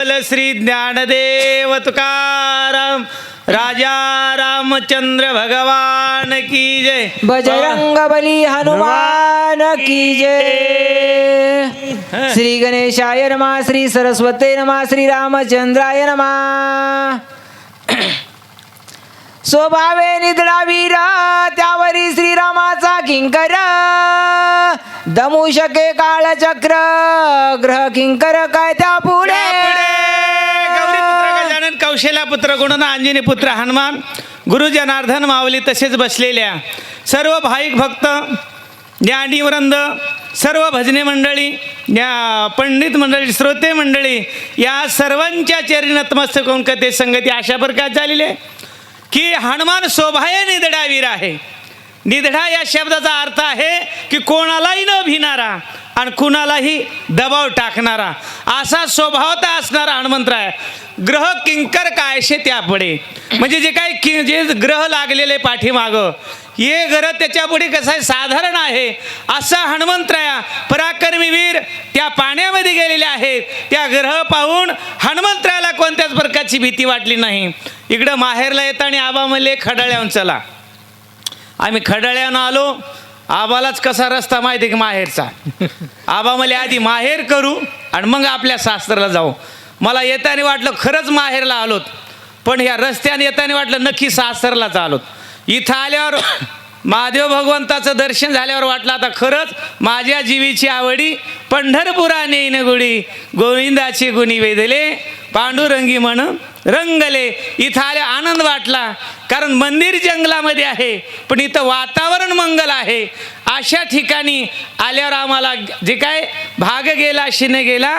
श्री ज्ञानदेव तुकाराम राजा रामचंद्र भगवान की जय। बजरंग बली हनुमान की जय। श्री गणेशाय नमः, श्री सरस्वते नमः, श्री रामचंद्राय नमः। स्वभावे निधडा वीर त्यावरी श्रीरामाचा किंकर, दमू शके काळचक्र ग्रह किंकर काय त्या पुढे। गौरीपुत्र गजानन कौशल्यापुत्र गुणन अंजनी पुत्र हनुमान गुरु जनार्दन माऊली तसेच बसलेल्या सर्व भाविक भक्त ज्ञानी वृंद सर्व भजनी मंडळी या पंडित मंडळी श्रोते मंडळी या सर्वांच्या चरणी नतमस्तक होऊन कथे संगती अशा प्रकारे झालेली आहे की हनुमान स्वभावे निधडा वीर आहे। निधडा या शब्दाचा अर्थ आहे की कोणालाही न भिणारा आणि कुणालाही दबाव टाकणारा असा स्वभावता असणारा हनुमंतराय। ग्रह किंकर कायशे त्यापुढे म्हणजे जे काही जे ग्रह लागलेले पाठीमागं हे ग्रह त्याच्यापुढे कसं आहे साधारण आहे असा हनुमंतराया पराक्रमी वीर त्या पाण्यामध्ये गेलेले आहेत। त्या ग्रह पाहून हनुमंतरायाला कोणत्याच प्रकारची भीती वाटली नाही। इकडं माहेरला येताना आबा म्हणले खडाळ्याहून चला। आम्ही खडाळ्यानं आलो, आबालाच कसा रस्ता माहिती की माहेरचा। आबा म्हणले आधी माहेर करू आणि मग आपल्या सासरला जाऊ। मला येताना वाटलं खरंच माहेरला आलोत, पण ह्या रस्त्याने येताना वाटलं नक्की सासरलाच आलोत। इथं आल्यावर महादेव भगवंताचं दर्शन झाल्यावर वाटलं आता खरंच माझ्या जीवीची आवडी पंढरपुरा नेईन गुडी, गोविंदाची गुणी वेधले पांडुरंगी म्हण रंगले। इथं आल्या आनंद वाटला कारण मंदिर जंगलामध्ये आहे पण इथं वातावरण मंगल आहे। अशा ठिकाणी आल्यावर आम्हाला जे काय भाग गेला शिने गेला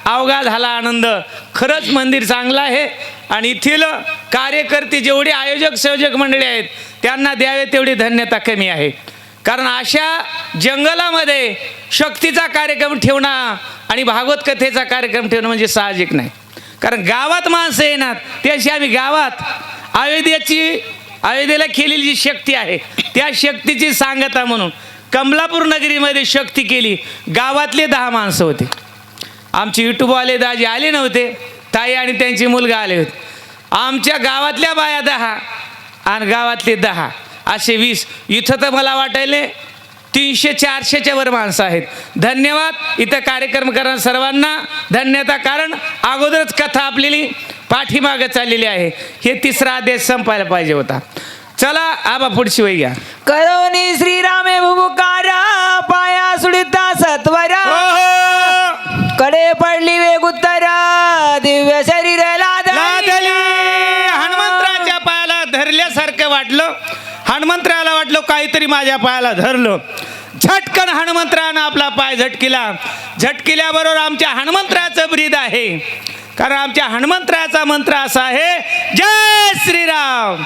अवघा झाला आनंद। खरंच मंदिर चांगलं आहे आणि इथील कार्यकर्ते जेवढे आयोजक संयोजक मंडळी आहेत त्यांना द्यावे तेवढी धन्यता कमी आहे। कारण अशा जंगलामध्ये शक्तीचा कार्यक्रम ठेवणं आणि भागवत कथेचा कार्यक्रम ठेवणं म्हणजे साहजिक नाही। कारण गावात माणसं येणार त्याशी आम्ही गावात अयोध्येला केलेली जी शक्ती आहे त्या शक्तीची सांगता म्हणून कमलापूर नगरीमध्ये शक्ती केली। गावातले 10 माणसं होते। आमचे युट्यूबवाले दाजी आले नव्हते, ताई आणि त्यांची मुलगा आले होते। आमच्या गावातल्या बाया 10 आणि गावातले 10 असे 20। इथं तर मला वाटायले 300-400च्या वर माणसं आहेत। धन्यवाद इथं कार्यक्रम करणाऱ्या सर्वांना धन्यता। कारण अगोदरच कथा आपली पाठीमागं चाललेली आहे। हे तिसरा आदेश संपायला पाहिजे होता। चला आबा पुढची वही घ्या। करोनी श्रीरामे भुबुकार पाया सुडिता सत्वरा, कडे पडली वेगुत्तर दिव्य शरीर लादली। हनुमंतराच्या पायाला धरल्यासारखं वाटलं। हनुमंतरायाला वाटलं काहीतरी माझ्या पायाला धरलं। झटकन हनुमंतरायानं आपला पाय झटकिला। झटकिल्याबरोबर आमच्या हनुमंतरायाचं ब्रीद आहे कारण आमच्या हनुमंतरायाचा मंत्र असा आहे जय श्रीराम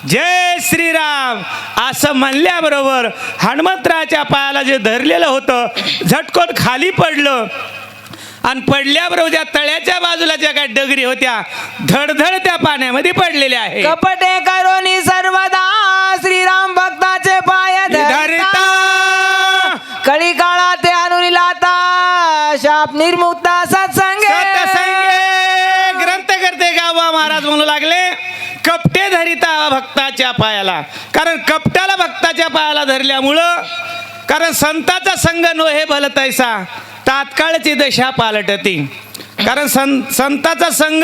जय श्रीराम असं म्हणल्याबरोबर हनुमंतरायाच्या पायाला जे धरलेलं होतं झटकन खाली पडलं आणि पडल्याबरोबर त्या तळ्याच्या बाजूला ज्या काही डगरी होत्या धडधड त्या पाण्यामध्ये पडलेल्या आहे। कपटे करोनी सर्वदा श्रीराम भक्ताचे पाय धरिता, कळी काळा ते आणून लाता शाप निर्मुक्ता सत्संगे। ग्रंथकर्ते गावा महाराज म्हणू लागले कपटे धरिता भक्ताच्या पायाला। कारण कपट्याला भक्ताच्या पायाला धरल्यामुळं कारण संताचा संग नो हे भल तैसा तात्काळची दशा पालटती। कारण संताचा संघ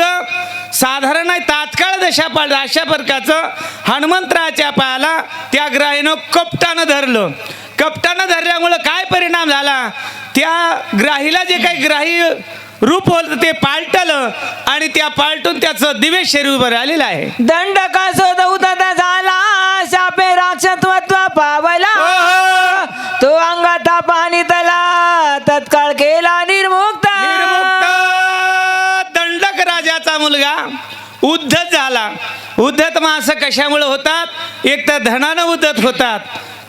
साधारण नाही तात्काळ दशा पालट अशा प्रकारचं हनुमंतराच्या पायाला त्या ग्राहीनं कपटानं धरलं। कपटानं धरल्यामुळं काय परिणाम झाला त्या ग्राहीला जे काही ग्राही रूप होतं ते पालटलं आणि त्या पालटून त्याचं दिव्य शरीर उभं राहिलेलं आहे। दंडका दौतता झाला शापे राक्षसत्व पावला, तो अंगाता पाणी तला तत्काळ केला निर्मुक्त। दंडक राजाचा मुलगा उद्धत झाला। उद्धत माणसं कशामुळे होतात एक तर धनानं उद्धत होतात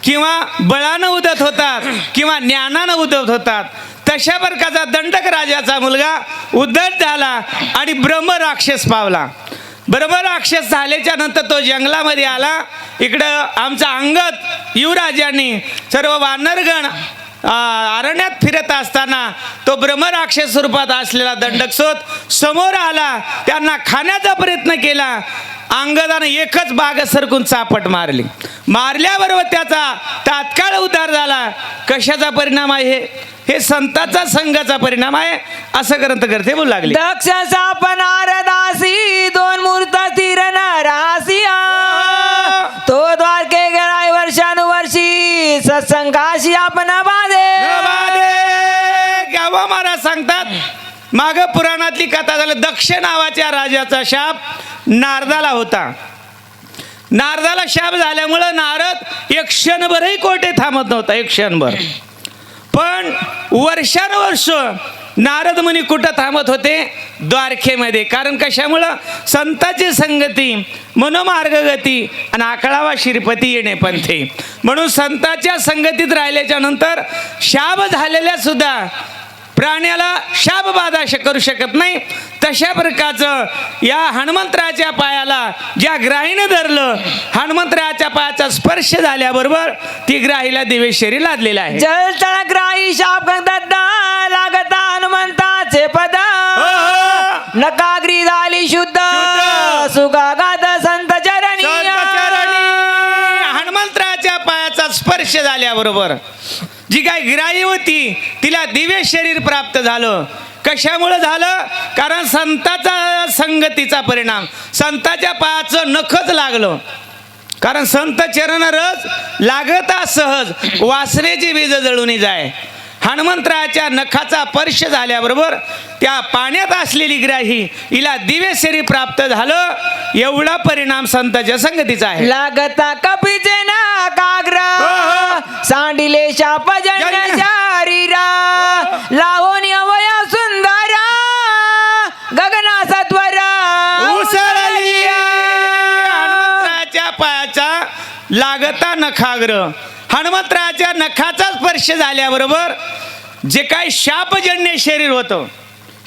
किंवा बळानं उद्धत होतात किंवा ज्ञानानं उद्धत होतात। तशा प्रकारचा दंडक राजाचा मुलगा उद्धत झाला आणि ब्रह्म राक्षस पावला। ब्रह्म राक्षस झाल्याच्या नंतर तो जंगलामध्ये आला। इकडं आमचा अंगद युवराजांनी सर्व वानरगण अरण्यात फिरत असताना तो ब्रह्मराक्षस स्वरूपात असलेला दंडकसोत समोर आला. त्यांना खाण्याचा प्रयत्न केला. अंगदानं एकच बाग सरकून चापट मारली. मारल्याबरोबर त्याचा तात्काळ उद्धार झाला. कशाचा परिणाम आहे? हे संताचा संघाचा परिणाम आहे असं ग्रंथ करते बोलू लागले. दक्ष साप नारदासी दोन मूर्त स्थिर नरासिया तो द्वारके गेलाय वर्षानुवर्षी सत्संगाशी आपण बाधे गावा महाराज सांगतात माग पुराणातली कथा झाली. दक्ष नावाच्या राजाचा शाप नारदाला होता. नारदाला शाप झाल्यामुळं नारद एक क्षणभरही कोठे थांबत नव्हता. एक क्षणभर. पण वर्षानुवर्ष नारद मुनी कुठं थांबत होते? द्वारकेमध्ये. कारण कशामुळं? संताची संगती, मनोमार्गगती आणि आकळावा शिरपती येणे पंथे. म्हणून संताच्या संगतीत राहिल्याच्या नंतर शाप झालेल्या सुद्धा प्राण्याला शाप बाधा करू शकत नाही. तशा प्रकारचं या हनुमंतराच्या पायाला ज्या ग्राहीनं धरलं, हनुमंतराच्या पायाचा स्पर्श झाल्याबरोबर ती ग्राहीला दिवेश्वरी लादलेला आहे. जलतळ ग्राही शाप दत्ता लागता हनुमंताचे पद नकाग्री झाली शुद्ध सुगागात संत चरणी. हनुमंतराच्या पायाचा स्पर्श झाल्याबरोबर जी काय गिराई होती तिला दिव्य शरीर प्राप्त झालं. कशामुळे झालं? कारण संताचा संगतीचा परिणाम. संताच्या पायाचं नखच लागलं. कारण संत चरण रस लागता सहज वासनेची बीज जळून जाय. हनुमंतराच्या नखाचा स्पर्श झाल्याबरोबर त्या पाण्यात असलेली ग्राही हिला दिव्य शरीर प्राप्त झालं. एवढा परिणाम संताच्या संगतीचा आहे. लागता कपीचे नाकाग्र सांडिले शाप जन्य शरीरा लावणी अवया सुंदरा गगना सत्वरा उसळली. हनुमंतराच्या पायाचा लागता नखाग्र. हनुमंतराच्या नखाचा स्पर्श झाल्याबरोबर जे काही शापजन्य शरीर होतं,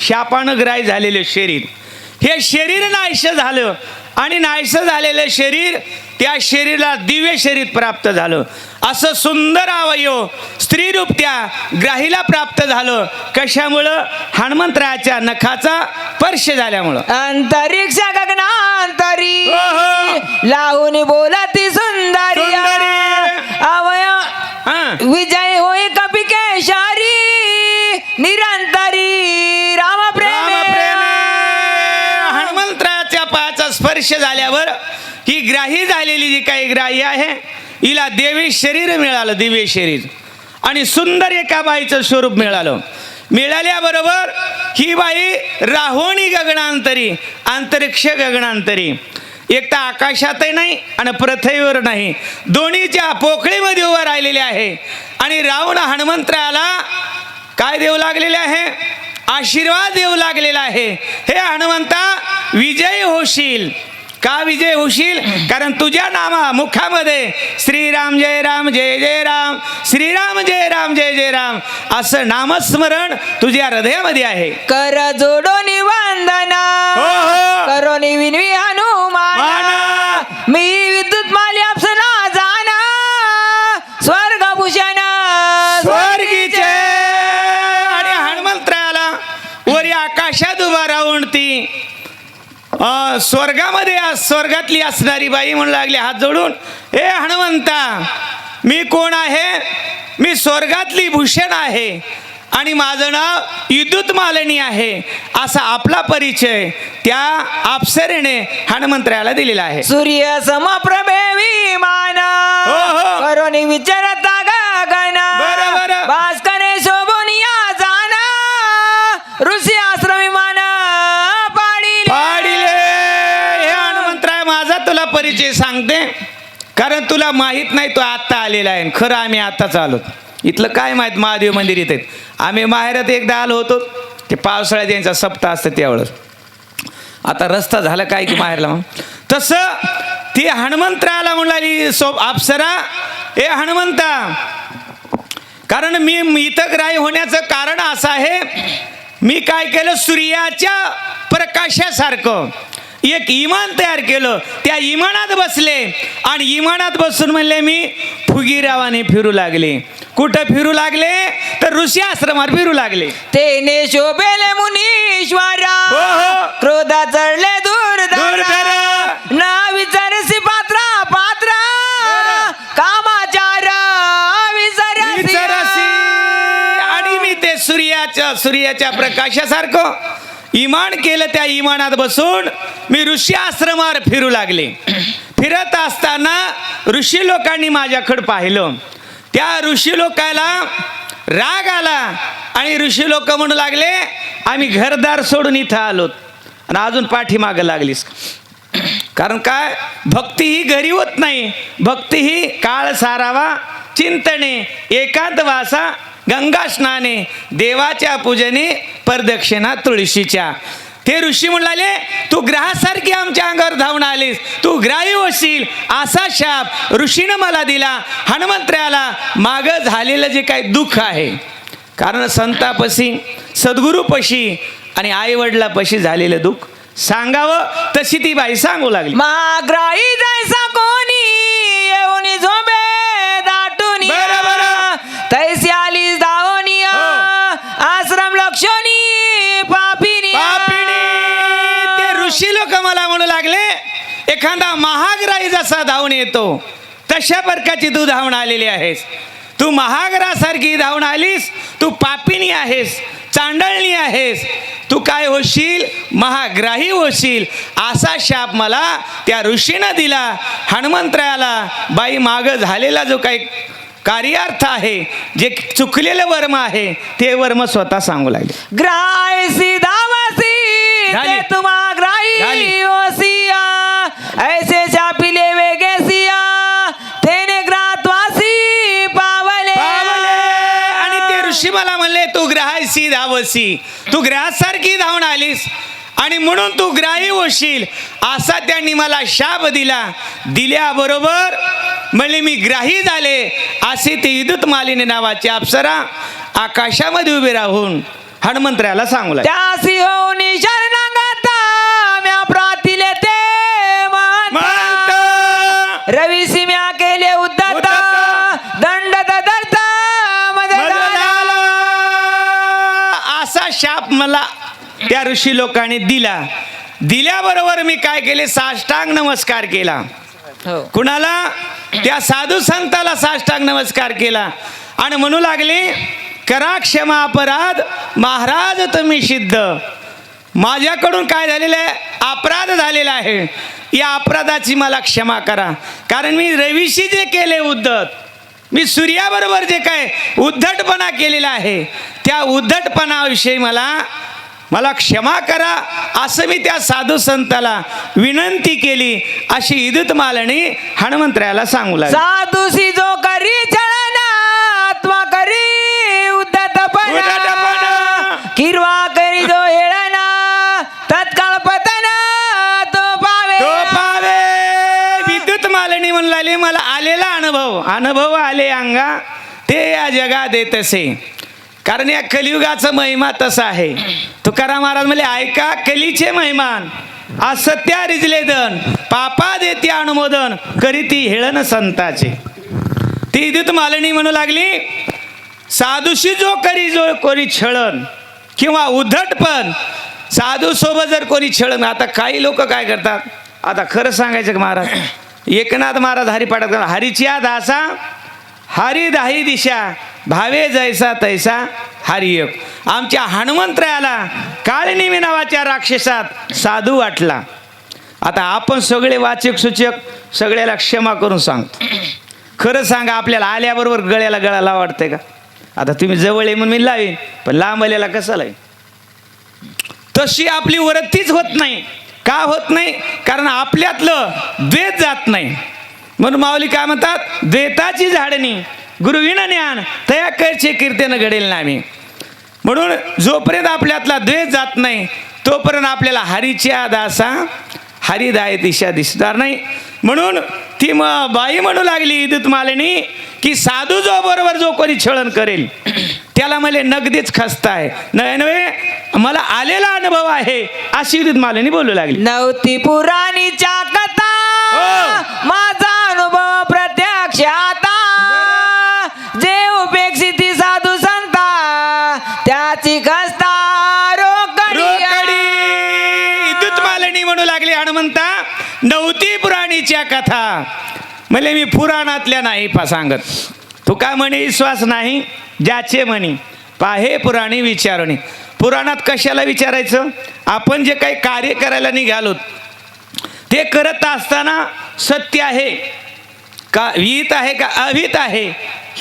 शापानं ग्राही झालेलं शरीर, हे शरीर नाहीसं झालं. आणि नाहीसं झालेलं शरीर त्या शरीराला दिव्य शरीर प्राप्त झालं. असं सुंदर अवयव स्त्रीरूप त्या ग्राहीला प्राप्त झालं. कशामुळं? हनुमंतराच्या नखाचा स्पर्श झाल्यामुळं. अंतरिक्ष गगनांतरी लावून बोलती सुंदरी अवय विजय होय कपिकेशारी निरंतरी राम प्रेम. हनुमंतराच्या पायाचा स्पर्श झाल्यावर ही ग्राही झालेली जी काही ग्राही आहे हिला देवी शरीर मिळालं. दिव्य शरीर आणि सुंदर एका बाईचं स्वरूप मिळालं. मिळाल्याबरोबर ही बाई राहोणी गगनांतरी, अंतरिक्ष गगनांतरी, एक तर आकाशातही नाही आणि पृथ्वीवर नाही, दोन्हीच्या पोकळीमध्ये उभं राहिलेले आहे. आणि रावण हनुमंतराला काय देऊ लागलेले आहे? आशीर्वाद देऊ लागलेला आहे. हे हनुमंता विजयी होशील. का विजय होशील? कारण तुझ्या नामा मुखामध्ये श्रीराम जय राम जय जय राम, श्रीराम जय राम जय जय राम असं नामस्मरण तुझ्या हृदयामध्ये आहे. कर जोडोनी वंदना करोनी विनवी हनुमान मी विद्युत माली आपसना जाना स्वर्ग भूषण स्वर्गीचे. आणि हनुमंतराला वरी आकाशात उभा राहून ती स्वर्गामध्ये स्वर्गातली असणारी बाई म्हणू लागली हात जोडून, हे हनुमंता मी कोण आहे? मी स्वर्गातली भूषण आहे आणि माझं नाव विद्युत मालिनी आहे असा आपला परिचय त्या अप्सरेने हनुमंतराला दिलेला आहे. सूर्य समप्रभे विमान करोनी विचारता गगन भास्करे शोभुनिया जाना ऋषी आश्रम विमान पाडिले. हे हनुमंतराय माझा तुला परिचय सांगते कारण तुला माहित नाही तो आत्ता आलेला आहे. खरं आम्ही आत्ताच आलो. इथलं काय माहीत महादेव मंदिर इथे आम्ही माहेरात एकदा आलो होतो. ते पावसाळ्यात यांचा सप्ताह असतं त्यावेळेस. आता रस्ता झाला काय की माहेरला. मग तसं ती हनुमंतराला म्हणाली अप्सरा, हे हनुमंता कारण मी इथं ग्राही होण्याचं कारण असं आहे, मी काय केलं सूर्याच्या प्रकाशासारखं एक इमान तयार केलं. त्या इमानात बसले आणि इमानात बसून म्हणले मी फुगीरावाने फिरू लागले. कुठं फिरू लागले तर ऋषी आश्रमात फिरू लागले. तेने शोभेले मुनीश्वरा हो, हो. क्रोधा चढले दूर दूरधर. ना विचारसी पात्रा पात्रा बरं. कामाचार विचारसी विचारसी. आणि मी ते सूर्याच्या प्रकाशासारखं इमान केलं. त्या इमानात बसून मी ऋषी आश्रमावर फिरू लागले. फिरत असताना ऋषी लोकांनी माझ्याकडे पाहिलं. त्या ऋषी लोकाला राग आला आणि ऋषी लोक म्हणू लागले, आम्ही घरदार सोडून इथं आलोत आणि अजून पाठीमागं लागलीस. कारण काय, भक्ती ही घरी होत नाही. भक्ती ही काळ सारावा चिंतने, एकांतवासा गंगा स्नाने, देवाच्या पूजने, प्रदक्षिणा तुळशीच्या. ते ऋषी म्हणाले, तू ग्रहासारखी आमच्या अंगावर धावून आलीस, तू ग्राही होशील असा शाप ऋषीनं मला दिला. हनुमंतराला मागं झालेलं जे काही दुःख आहे, कारण संतापशी, सद्गुरूपशी आणि आईवडिलापशी झालेलं दुःख सांगावं, तशी ती बाई सांगू लागली. महाग्राही जैसा कोणी येऊन झोंबे दाटून बरोबर. तैसी आलीस धावनिया आश्रम लक्षणी पापिनी पापिणी. ते ऋषी लोक मला म्हणू लागले, एखादा महाग्राही जसा धावून येतो तशा प्रकारची तू धावून आलेली आहेस. तू महाग्रासारखी धावून आलीस. तू पापिनी आहेस, चांडळणी आहेस. तू काय होशील, महाग्राही होशील असा शाप मला त्या ऋषीनं दिला. हनुमंतरायाला बाई मागं झालेला जो काही कार्यार्थ आहे, जे चुकलेलं वर्म आहे, ते वर्म स्वतः सांगू लागले. ग्राही धावसी झाली. ते तुम्हा झाली. ग्राही ओसिया ऐसे चापिले वेगेसिया तेने ग्रातवासी पावले. आणि ते ऋषी मला म्हणले, तू ग्रहाशी धावसी, तू ग्रहासारखी धावून आलीस आणि म्हणून तू ग्राही होशील असा त्यांनी मला शाप दिला. दिल्याबरोबर म्हणले मी ग्राही झाले. असे ते विद्युत मालिनी नावाची अप्सरा आकाशामध्ये उभे राहून हनुमंतरायाला सांगू लागले. त्यासी होऊन शरणागता म्या प्रातिले ते म्हणतो. रवीसी म्या केले उद्धत उद्धत. दंड दर्थ मध्ये झाला. असा शाप मला त्या ऋषी लोकांनी दिला. दिल्याबरोबर मी काय केले, साष्टांग नमस्कार केला. हो. कुणाला, त्या साधू संताला साष्टांग नमस्कार केला आणि म्हणू लागले, करा क्षमा अपराध महाराज तुम्ही सिद्ध. माझ्याकडून काय झालेलं आहे, अपराध झालेला आहे. या अपराधाची मला क्षमा करा. कारण मी रवीशी जे केले उद्धत, मी सूर्याबरोबर जे काय उद्धटपणा केलेला आहे, त्या उद्धटपणाविषयी मला क्षमा करा असं मी त्या साधू संताला विनंती केली. अशी विद्युत मालिनी हनुमंतरायाला सांगू लागली. साधुसी जो करी छळना आत्मा करी उद्धतपणा किरवा करी जो हेळना तत्काळ पतना तो पावे. विद्युत मालिनी म्हणू लागली, मला आलेला अनुभव आले अंगा ते या जगात येत असे. कारण या कलियुगाचा महिमा तसा आहे. तुकाराम महाराज म्हणले, ऐका कलीचे महिमान असत्या रिजले दन पापा देते अनुमोदन करीती हेळन संताचे. ती विद्युत मालिनी म्हणू लागली, साधूशी जो कोणी छळण किंवा उद्धटपण, साधू सोबत जर कोणी छळण. आता काही लोक काय करतात, आता खरं सांगायचं का महाराज, एकनाथ महाराज हरिपाठात करतात, हरीच्या दासा हरी दाही दिशा भावे जैसा तैसा हरी एक. आमच्या हनुमंतरायाला काळनिमी नावाच्या राक्षसात साधू वाटला. आता आपण सगळे वाचक सूचक सगळ्याला क्षमा करून सांगतो. खरं सांगा, आपल्याला आल्याबरोबर गळ्याला गळा वाटतंय का? आता तुम्ही जवळ आहे म्हणून मी लावीन, पण लांब आल्याला कसं लावीन? तशी आपली वरतीच होत नाही. का होत नाही? कारण आपल्यातलं द्वेष जात नाही. म्हणून माऊली काय म्हणतात, द्वेताची झाडणी गुरुविन ज्ञान तया करचे कीर्तन घडेल नामी. म्हणून जोपर्यंत आपल्यातला द्वेष जात नाही तोपर्यंत आपल्याला हरीच्या दासा हरिदाय दिशा दिसणार नाही. म्हणून ती बाई म्हणू लागली विद्युत मालिनी की साधू जो बरोबर जो कोणी छळण करेल त्याला मला नगदीच खसताय नव्हे, मला आलेला अनुभव आहे अशी विद्युत मालिनी बोलू लागली. नव्हती पुराणीच्या कथा माझा अनुभव प्रत्यक्ष आता जे उपेक्षा मालनी म्हणू लागली हनुमंता नव्हती पुराणीच्या कथा मले मी पुराणातल्या नाही सांगत. तू का म्हणे विश्वास नाही ज्याचे म्हणी पाहे पुराणी विचारणी. पुराणात कशाला विचारायचं? आपण जे काही कार्य करायला निघालो ते करत असताना सत्य आहे का विहित आहे का अविहित आहे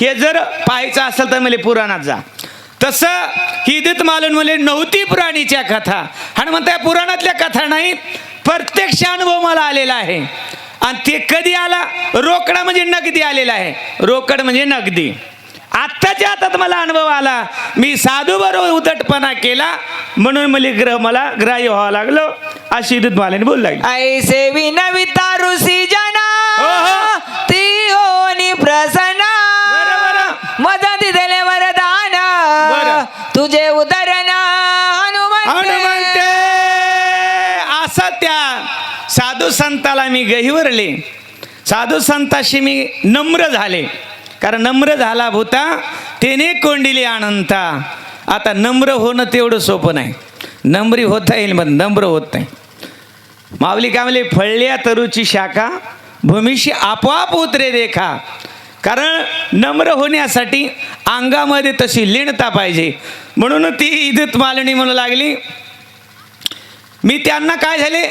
हे जर पाहायचं असेल तर मला पुराणात जा. तसं हिदीत मालून मला नव्हती पुराणीच्या कथा. हनुमंता पुराणातल्या कथा नाहीत, प्रत्यक्ष अनुभव मला आलेला आहे. आणि ते कधी आला? रोकडा म्हणजे नगदी आलेला आहे. रोकड म्हणजे नगदी. आत्ताच्या हातात मला अनुभव आला. मी साधू बरोबर उदटपणा केला म्हणून मला ग्राह्य व्हावं लागलं अशी हिदीत मालनी बोलू लागली. ऐसे विनविता ऋषी जना ती होनी प्रसन्न मदती दिले वरदान तुझे उदरण हनुमंते. असं त्या साधू संताला मी गहिवरले. साधू संताशी मी नम्र झाले. कारण नम्र झाला भूता तेने कोंडिली अनंता. आता नम्र होणं तेवढं सोपं नाही. नम्री होता येईल मग नम्र होत नाही. माऊली काय म्हणले फळल्या तरुची शाखा भूमीशी आपोआप उतरे देखा. कारण नम्र होण्यासाठी अंगामध्ये तशी लीनता पाहिजे. म्हणून ती इदत मालणी म्हणू लागली. मी त्यांना काय झाले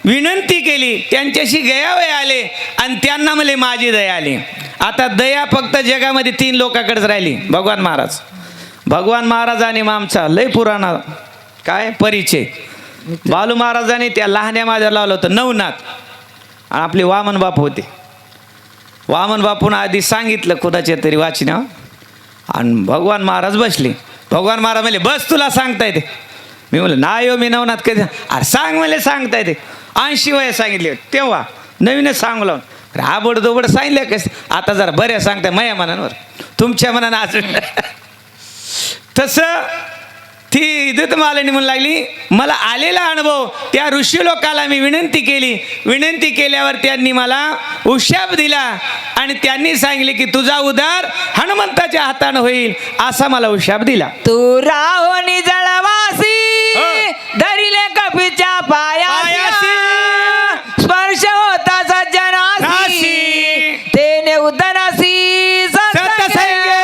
विनंती केली, त्यांच्याशी गयावय आले आणि त्यांना मला माझी दया आली. आता दया फक्त जगामध्ये 3 लोकांकडेच राहिली. भगवान महाराज. भगवान महाराज आणि आमचा लय पुराणा काय परिचय. बालू महाराजांनी त्या लहान्या माझ्या लावलं होतं नवनाथ. आणि आपले वामन बापू होते. वामन बापून आधी सांगितलं कोणाच्या तरी वाचना आणि भगवान महाराज बसले. भगवान महाराज म्हणले बस तुला सांगता येते. मी म्हणलं नाही हो मी नवनाथ कधी. अरे सांग मला सांगता येते. 80 वय सांगितले तेव्हा नवीनच सांगू लावून आबडदोबड सांगितलं कसं. आता जरा बऱ्या सांगताय माझ्या मनांवर तुमच्या मनानं अजून. तसं ती इदत मालनी म्हणू लागली मला आलेला अनुभव त्या ऋषी लोकाला मी विनंती केली. विनंती केल्यावर त्यांनी मला उशाप दिला आणि त्यांनी सांगितले की तुझा उद्धार हनुमंताच्या हातानं होईल असा मला उशाप दिला. तू राहोनी जळवासी धरिले कपीच्या पायासी स्पर्श होता सज्जनासी तेने उदनासी सत्संगे.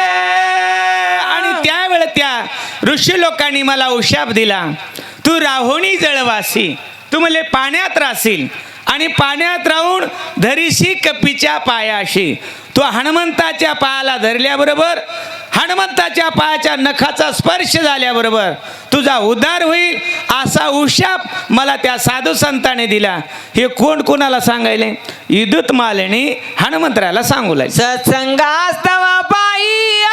आणि त्यावेळेला त्या ऋषी लोकांनी मला उशाप दिला तू राहोनी जळवासी तू मला पाण्यात राहशील आणि पाण्यात राहून धरीशी कपीच्या पायाशी. तू हनुमंताच्या पायाला धरल्याबरोबर हनुमंताच्या पायाच्या नखाचा स्पर्श झाल्याबरोबर तुझा उद्धार होईल असा उशाप मला त्या साधू संताने दिला. हे कोण कोणाला सांगायले? इदत मालनी हनुमंतराला सांगू लागली. सत्संगास्तव पायी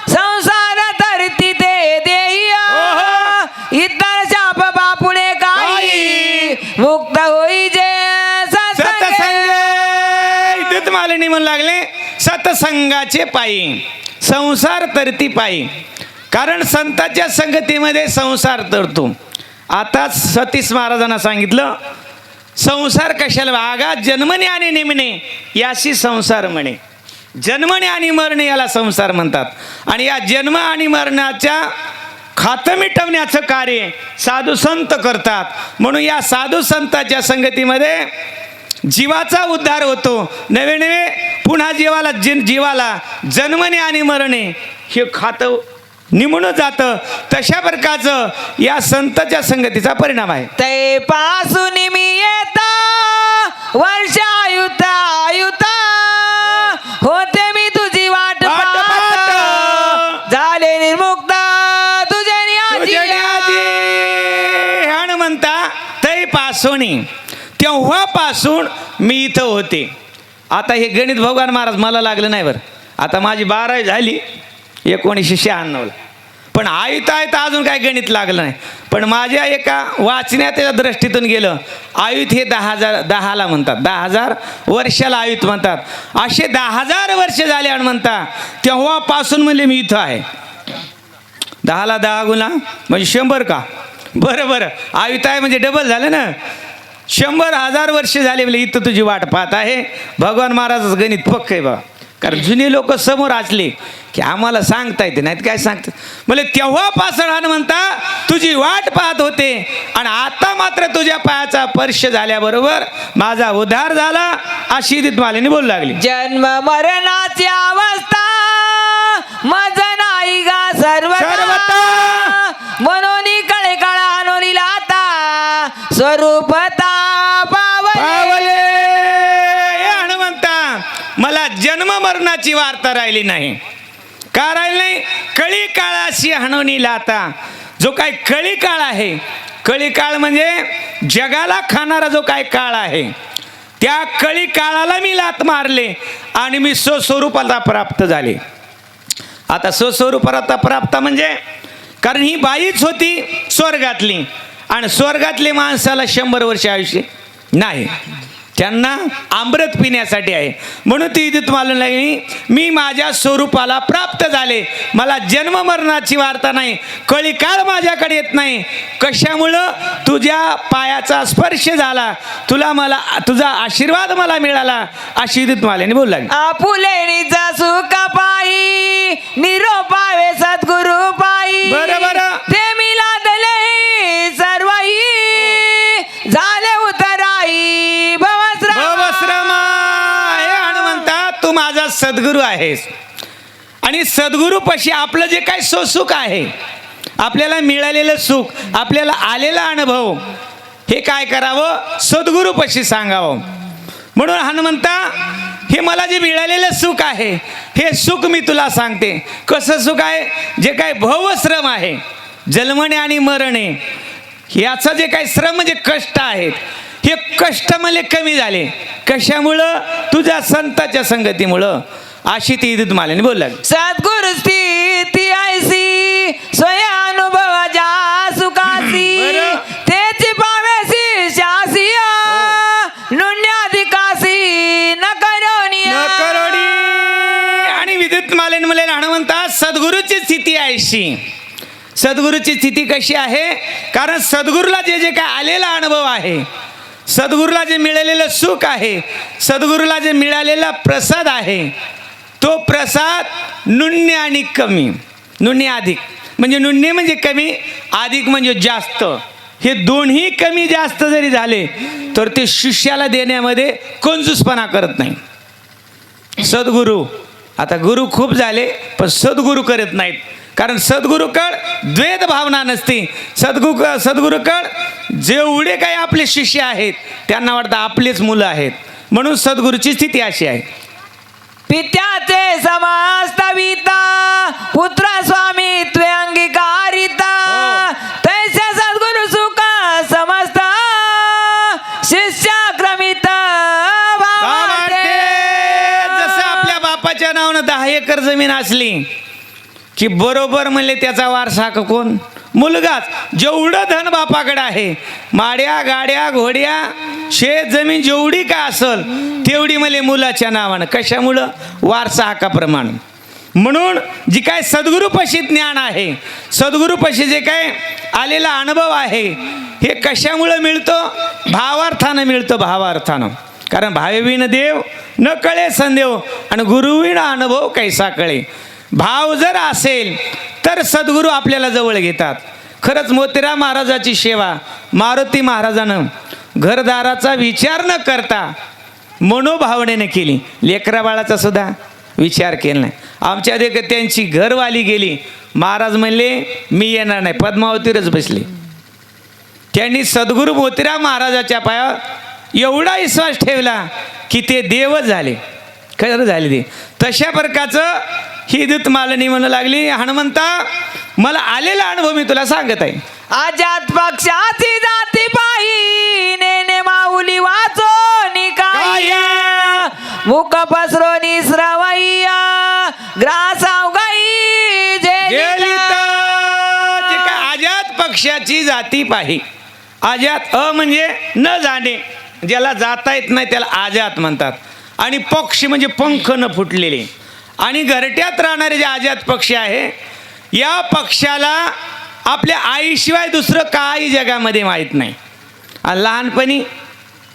संसार तरती ते देईया इतर शाप बापुळे काही मुक्त होई जे सत्संग. इदत मालनी म्हणू लागले सत्संगाचे पायी संसार तरती पायी. कारण संतांच्या संगतीमध्ये संसार तरतो. आता सतीश महाराजांना सांगितलं संसार कशाला आगा जन्मने आणि निमणे याशी संसार म्हणे. जन्मणे आणि मरणे याला संसार म्हणतात. आणि या जन्म आणि मरणाच्या खातं मिटवण्याचं कार्य साधू संत करतात. म्हणून या साधू संतांच्या संगतीमध्ये जीवाचा उद्धार होतो. नवे नवे पुन्हा जीवाला जन्मणे आणि मरणे हे खातं निमून जातं. तशा प्रकारचं या संतांच्या संगतीचा परिणाम आहे. ते पासून मी येता वर्ष आयुता आयुता होते मी तुझी वाट पाहत झाले निर्मुक्त तुझे हनुमंता तै पासून तेव्हापासून मी इथं होते. आता हे गणित भगवान महाराज मला लागलं नाही बरं. आता माझी 12वी झाली 1996ला. पण आयुत अजून काय गणित लागलं नाही. पण माझ्या एका वाचण्याच्या दृष्टीतून गेलं आयुत हे 10,000 म्हणतात. 10,000 वर्षाला आयुत म्हणतात. असे 10,000 वर्ष झाले आणि म्हणता तेव्हापासून म्हणले मी इथं आहे. 10ला 10 गुणा म्हणजे 100 का. बरं आयुत आहे म्हणजे डबल झालं ना. 100,000 वर्ष झाले म्हणजे इथं तुझी वाट पाहत आहे. भगवान महाराजच गणित पक्क आहे बघा. कारण जुने लोक समोर असले की आम्हाला सांगता येते नाहीत काय सांगतात. म्हणजे तेव्हापासून हनुमंता तुझी वाट पाहत होते आणि आता मात्र तुझ्या पायाचा स्पर्श झाल्याबरोबर माझा उद्धार झाला अशी दितमालेने बोलू लागली. जन्म मरणाची अवस्था मज नाही गा सर्वता म्हणून कळे काळा आणून लाता स्वरूपता पावले. हे हनुमंता मला जन्म मरणाची वार्ता राहिली नाही. का राहिली नाही? कळी काळाशी हणवणी लाता. जो काय कळी काळ आहे, कळी काळ म्हणजे जगाला खाणारा जो काय काळ आहे, त्या कळी काळाला मी लात मारले आणि मी स्वस्वरूपाला प्राप्त झाले. आता स्वस्वरूपाला प्राप्त म्हणजे कारण ही बाईच होती स्वर्गातली आणि स्वर्गातले माणसाला 100 वर्ष आयुष्य नाही, त्यांना अमृत पिण्यासाठी आहे. म्हणून ती इथे तुम्हाला लागली मी माझ्या स्वरूपाला प्राप्त झाले. मला जन्म मरणाची वार्ता नाही, कळी काळ माझ्याकडे येत नाही. कशामुळं? तुझ्या पायाचा स्पर्श झाला, तुला तुझा आशीर्वाद मला मिळाला अशी इथे तुम्हाला बोलू लागली. आपुलेणीचा सुख पायी निरोपावे सद्गुरु पायी बरोबर. ते मी लादले सर्वही झाले उतराई भवश्रमा. हे हनुमंता तू माझा सद्गुरू आहेस आणि सद्गुरूपाशी आपलं जे काही सुख आहे, आपल्याला मिळालेलं सुख, आपल्याला आलेला अनुभव, हे काय करावं? सद्गुरूपाशी सांगावं. म्हणून हनुमंता हे मला जे मिळालेलं सुख आहे, हे सुख मी तुला सांगते. कसं सुख आहे? जे काय भवश्रम आहे, जन्मणे आणि मरणे, याचं जे काही श्रम म्हणजे कष्ट आहेत, हे कष्ट मला कमी झाले. कशामुळं? तुझ्या संताच्या संगतीमुळं अशी ती इथे तुम्हाला बोलला. सद्गुरु स्थिती ऐसी स्वय अनुभव जा सुखासी तेची पावेसी शासिया नुण्याधिकासी न करोनी. आणि विद्युत मालेन मला हनुमंता सद्गुरूची स्थिती ऐशी. सद्गुरूची स्थिती कशी आहे? कारण सद्गुरूला जे जे काय आलेला अनुभव आहे, सद्गुरूला जे मिळालेलं सुख आहे, सद्गुरूला जे मिळालेला प्रसाद आहे, तो प्रसाद नुन्य आणि कमी. नुन्य अधिक म्हणजे नुन्य म्हणजे कमी, अधिक म्हणजे जास्त. हे दोन्ही कमी जास्त जरी झाले तर ते शिष्याला देण्यामध्ये कंजूसपणा करत नाही. सद्गुरू, आता गुरु खूप झाले पण सद्गुरू करत नाहीत. कारण सद्गुरूकड द्वैत भावना नसते. सद्गुरूकड जेवढे काही आपले शिष्य आहेत त्यांना वाटतं आपलेच मुलं आहेत. म्हणून सद्गुरूची स्थिती अशी आहे. पित्याचे समस्तविता पुत्र स्वामित्वे अंगीकारिता तैसे सद्गुरु सुख समस्त शिष्याक्रमित जसं आपल्या बापाच्या नावानं 10 एकर जमीन असली की बरोबर म्हणले त्याचा वारसा कोण? मुलगाच. जेवढं धन बापाकडे आहे, माड्या गाड्या घोड्या शेत जमीन जेवढी काय असल तेवढी मला मुलाच्या नावानं. कशामुळं? वारसा हक्काप्रमाणे. म्हणून जी काय सद्गुरूपाशी ज्ञान आहे, सद्गुरूपाशी जे काय आलेला अनुभव आहे, हे कशामुळं मिळतो? भावार्थानं मिळतं. भावार्थानं. कारण भावेविन देव न कळे संदेव आणि गुरुविण अनुभव कैसा कळे. भाव जर असेल तर सद्गुरू आपल्याला जवळ घेतात. खरंच मोतीराम महाराजाची सेवा मारुती महाराजानं घरदाराचा विचार न करता मनोभावनेने केली. लेकरा बाळाचा सुद्धा विचार केला नाही. आमच्या देखत त्यांची घरवाली गेली, महाराज म्हणले मी येणार नाही, पद्मावतीवरच बसले. त्यांनी सद्गुरू मोतीराम महाराजाच्या पायावर एवढा विश्वास ठेवला की ते देवच झाले. खरं झाले ते. तशा प्रकारचं ही दूत मालनी म्हणू लागली, हनुमंता मला आलेला अनुभव मी तुला सांगत आहे. अजात पक्षाची जाती पायी नेने माऊली वाचो निकाय मुख पसरो निस्रवैया ग्रास अवघाई गेली तर जे काय अजात पक्षाची जाती पाही. अजात म्हणजे न जाणे, ज्याला जाता येत नाही त्याला अजात म्हणतात. आणि पक्षी म्हणजे पंख न फुटलेले. आणि घरट्यात राहणारे जे अजात पक्षी आहे, या पक्षाला आपल्या आईशिवाय दुसरं काही जगामध्ये माहीत नाही. आणि लहानपणी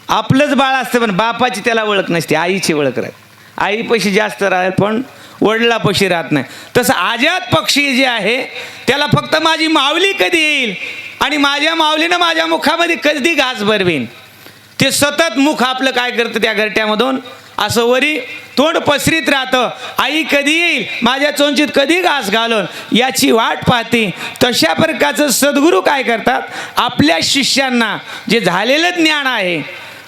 आपलंच बाळ असतं पण बापाची त्याला ओळख नसते, आईची ओळख राहते. आईपाशी जास्त राहील पण वडिलापाशी राहत नाही. तसं आजाद पक्षी जे आहे त्याला फक्त माझी माऊली कधी येईल आणि माझ्या माऊलीनं माझ्या मुखामध्ये कधी घास भरवीन, ते सतत मुख आपलं काय करतं त्या घरट्यामधून असं वरी तोंड पसरीत राहतं. आई कधी येईल, माझ्या चोंचीत कधी घास घालून याची वाट पाहते. तशा प्रकारचं सद्गुरू काय करतात, आपल्या शिष्यांना जे झालेलं ज्ञान आहे,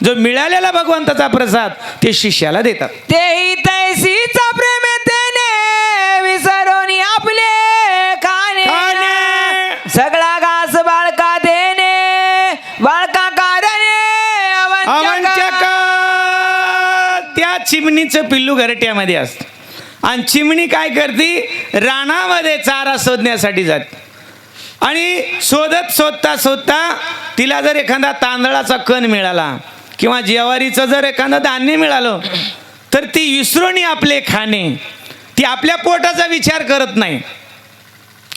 जो मिळालेला भगवंताचा प्रसाद ते शिष्याला देतात. तेही तैसीचा प्रेम तेने विसरून आपले खाणे, सगळा घास बाळका देणे, बाळका कारणे अवंचक. त्या चिमणीचं पिल्लू घरट्यामध्ये असतं आणि चिमणी काय करते, रानामध्ये चारा शोधण्यासाठी जाते आणि शोधता तिला जर एखादा तांदळाचा कण मिळाला किंवा ज्वारीचं जर एखादं धान्य मिळालं तर ती विसरून आपले खाणे, ती आपल्या पोटाचा विचार करत नाही.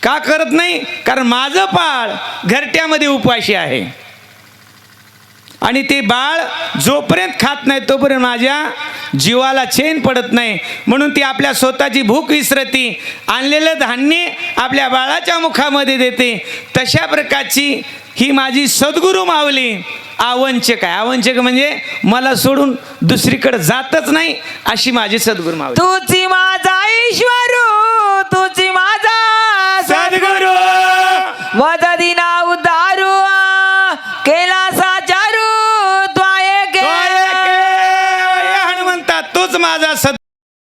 का करत नाही, कारण माझं बाळ घरट्यामध्ये उपाशी आहे आणि ते बाळ जोपर्यंत खात नाही तोपर्यंत माझ्या जीवाला चैन पडत नाही. म्हणून ती आपल्या स्वतःची भूक विसरती, आणलेलं धान्य आपल्या बाळाच्या मुखामध्ये देते. तशा प्रकारची ही माझी सद्गुरू माऊली आवंचक आहे. आवंचक म्हणजे मला सोडून दुसरीकडे जातच नाही अशी माझी सद्गुरू माऊली. तुझी माझा ईश्वरू, तुझी माझा सद्गुरू माझा दिना उदारू केला साचारू द्वाये के हनुमंता तोच माझा सद्गुरू.